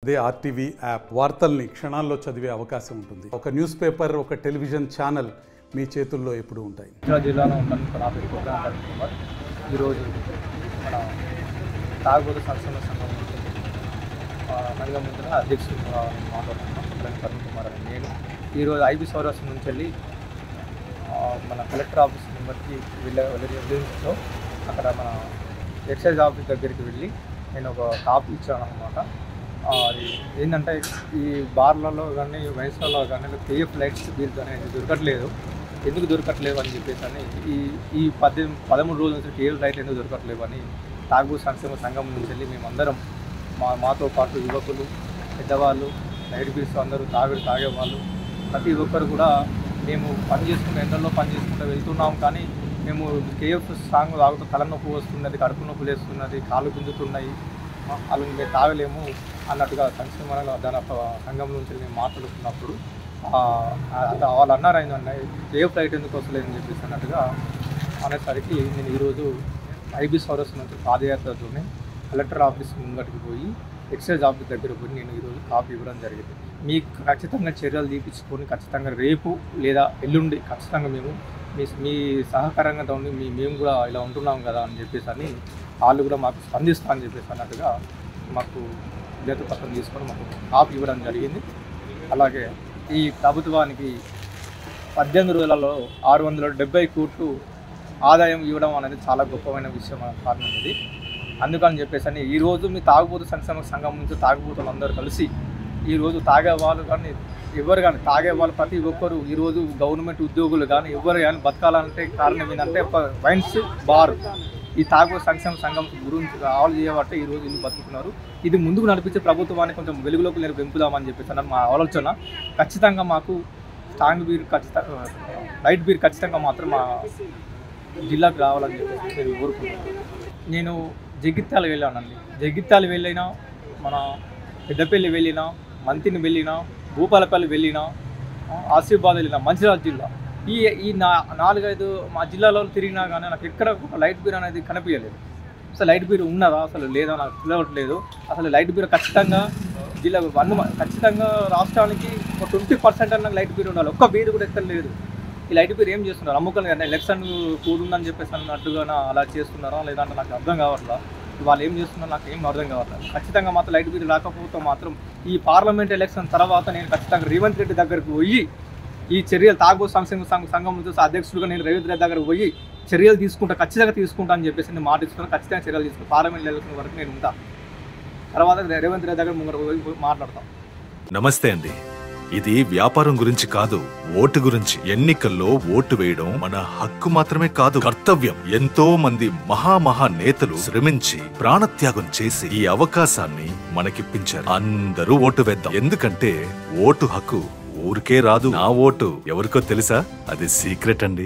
అదే RTV app వార్తల్ని క్షణాల్లో చదివే అవకాశం ఉంటుంది. ఒక న్యూస్ పేపర్, ఒక టెలివిజన్ ఛానల్ మీ చేతుల్లో ఎప్పుడూ ఉంటాయి. జిల్లాలో ఉన్న ఈరోజు మన తాగుబోతు సంక్షేమ సంఘం సంఘం అధ్యక్షుడు మాట్లాడుతున్నాను కరుణ్ కుమార్ అని. నేను ఈరోజు ఐబీ సౌరాష్ట్ర నుంచి వెళ్ళి మన కలెక్టర్ ఆఫీస్ నెంబర్కి వెళ్ళించో అక్కడ మన ఎక్సైజ్ ఆఫీస్ దగ్గరికి వెళ్ళి నేను ఒక కాపీ ఇచ్చాను అనమాట. అది ఏంటంటే ఈ బార్లలో కానీ వైన్స్లలో కానీ కేఎఫ్ లైట్స్ బిల్స్ అనేది దొరకట్లేదు. ఎందుకు దొరకట్లేవు అని చెప్పేసి అని ఈ 13 రోజుల నుంచి కేఎఫ్ లైట్లు ఎందుకు దొరకట్లేవు అని తాగుబోతు సంక్షేమ సంఘం నుంచి వెళ్ళి మేమందరం మాతో పాటు యువకులు, పెద్దవాళ్ళు, లైట్ బిల్స్ అందరూ తాగేవాళ్ళు ప్రతి ఒక్కరు కూడా మేము పని చేసుకుంటూ ఎండల్లో పని చేసుకుంటూ వెళ్తున్నాం. కానీ మేము కేఎఫ్ సాంగ్ తాగుతూ తలనొప్పి వస్తున్నది, కడుపు నొప్పి లేస్తున్నది, కాళ్ళు గుంజుతున్నాయి, వాళ్ళు మేము తాగలేము అన్నట్టుగా సంక్షేమ సంఘం నుంచి మేము మాట్లాడుతున్నప్పుడు వాళ్ళు అన్నారు ఏంటంటే కేఎఫ్ లైట్ ఎందుకు వస్తలేదని చెప్పేసి అన్నట్టుగా అనేసరికి నేను ఈరోజు ఐబీ సౌరాష్ట్ర నుంచి పాదయాత్రతోనే కలెక్టర్ ఆఫీస్ ముంగటికి పోయి ఎక్సైజ్ ఆఫీస్ దగ్గర పోయి నేను ఈరోజు కాపీ ఇవ్వడం జరిగింది. మీకు ఖచ్చితంగా చర్యలు తీపించుకొని ఖచ్చితంగా రేపు లేదా ఎల్లుండి ఖచ్చితంగా మేము మీ సహకారంగా ఉండి మేము కూడా ఇలా ఉంటున్నాం కదా అని చెప్పేసి అని వాళ్ళు కూడా మాకు స్పందిస్తా అని చెప్పేసి అన్నట్టుగా మాకు విలేత పత్రం తీసుకొని మాకు కాపీ ఇవ్వడం జరిగింది. అలాగే ఈ ప్రభుత్వానికి 18 రోజులలో 670 కోట్లు ఆదాయం ఇవ్వడం అనేది చాలా గొప్పమైన విషయం కారణం ఇది. అందుకని చెప్పేసి అని ఈరోజు మీ తాగుబోతు సంక్షేమ సంఘం నుంచి తాగుబోతులు అందరూ కలిసి ఈరోజు తాగేవాళ్ళు కానీ ఎవరు కానీ తాగేవాళ్ళు ప్రతి ఒక్కరు ఈరోజు గవర్నమెంట్ ఉద్యోగులు కానీ ఎవరు కానీ బతకాలంటే కారణం ఏంటంటే ఒక వైన్స్ బార్ ఈ తాగుబోతు సంక్షేమ సంఘం గురించి ఆలు చేయబట్టే ఈరోజు ఇల్లు బతుకుతున్నారు. ఇది ముందుకు నడిపించే ప్రభుత్వాన్ని కొంచెం వెలుగులోకి నేను పెంపుదామని చెప్పేసి మా ఆలోచన. ఖచ్చితంగా మాకు స్ట్రాంగ్ బీర్ ఖచ్చితంగా లైట్ బీర్ ఖచ్చితంగా మాత్రం మా జిల్లాకు రావాలని చెప్పేసి నేను కోరుకుంటున్నాను. నేను జగిత్యాల వెళ్ళానండి. జగిత్యాల వెళ్ళినా, మన పెద్దపల్లి వెళ్ళినా, మంతిని వెళ్ళినా, భూపాలపల్లి వెళ్ళినా, ఆసిఫాబాద్ వెళ్ళినా, మంచిర్యాల జిల్లా ఈ 4-5 మా జిల్లాలో తిరిగినా కానీ నాకు ఎక్కడ ఒక లైట్ బీర్ అనేది కనిపించలేదు. అసలు లైట్ బీర్ ఉన్నదా అసలు లేదా నాకు తెలియట్లేదు. అసలు లైట్ బీర్ ఖచ్చితంగా జిల్లా ఖచ్చితంగా రాష్ట్రానికి ఒక 20% అన్న లైట్ బీర్ ఉండాలి. ఒక్క బీర్ కూడా ఎక్కడ లేదు. ఈ లైట్ బీర్ ఏం చేస్తున్నారు? అమ్ముకొని కదా ఎలక్షన్ కూడుందని చెప్పేసి అన్నట్టుగా అలా చేస్తున్నారా లేదంటే నాకు అర్థం కావట్లా. వాళ్ళు ఏం చేస్తున్నారో నాకు ఏం అర్థం కావట్లేదు. ఖచ్చితంగా మాత్రం లైట్ బీర్ రాకపోతే మాత్రం ఈ పార్లమెంట్ ఎలక్షన్ తర్వాత నేను ఖచ్చితంగా రేవంత్ రెడ్డి దగ్గరికి పోయి ఈ చర్యలు తాగుబోతు సంక్షేమ సంఘం నుంచి అధ్యక్షుడిగా నేను రేవంత్ రెడ్డి దగ్గర పోయి చర్యలు తీసుకుంటా, ఖచ్చితంగా తీసుకుంటా అని చెప్పేసి నేను మాట ఇస్తున్నాను. ఖచ్చితంగా చర్యలు తీసుకుంటాను. పార్లమెంట్ ఎలక్షన్ వరకు నేను ఉంటా. తర్వాత రేవంత్ రెడ్డి దగ్గర ముంగర పోయి మాట్లాడతాం. నమస్తే అండి. ఇది వ్యాపారం గురించి కాదు, ఓటు గురించి. ఎన్నికల్లో ఓటు వేయడం మన హక్కు మాత్రమే కాదు, కర్తవ్యం. ఎంతో మంది మహా నేతలు శ్రమించి ప్రాణత్యాగం చేసి ఈ అవకాశాన్ని మనకిప్పించారు. అందరూ ఓటు వేద్దాం. ఎందుకంటే ఓటు హక్కు ఊరికే రాదు. నా ఓటు ఎవరికో తెలుసా? అది సీక్రెట్ అండి.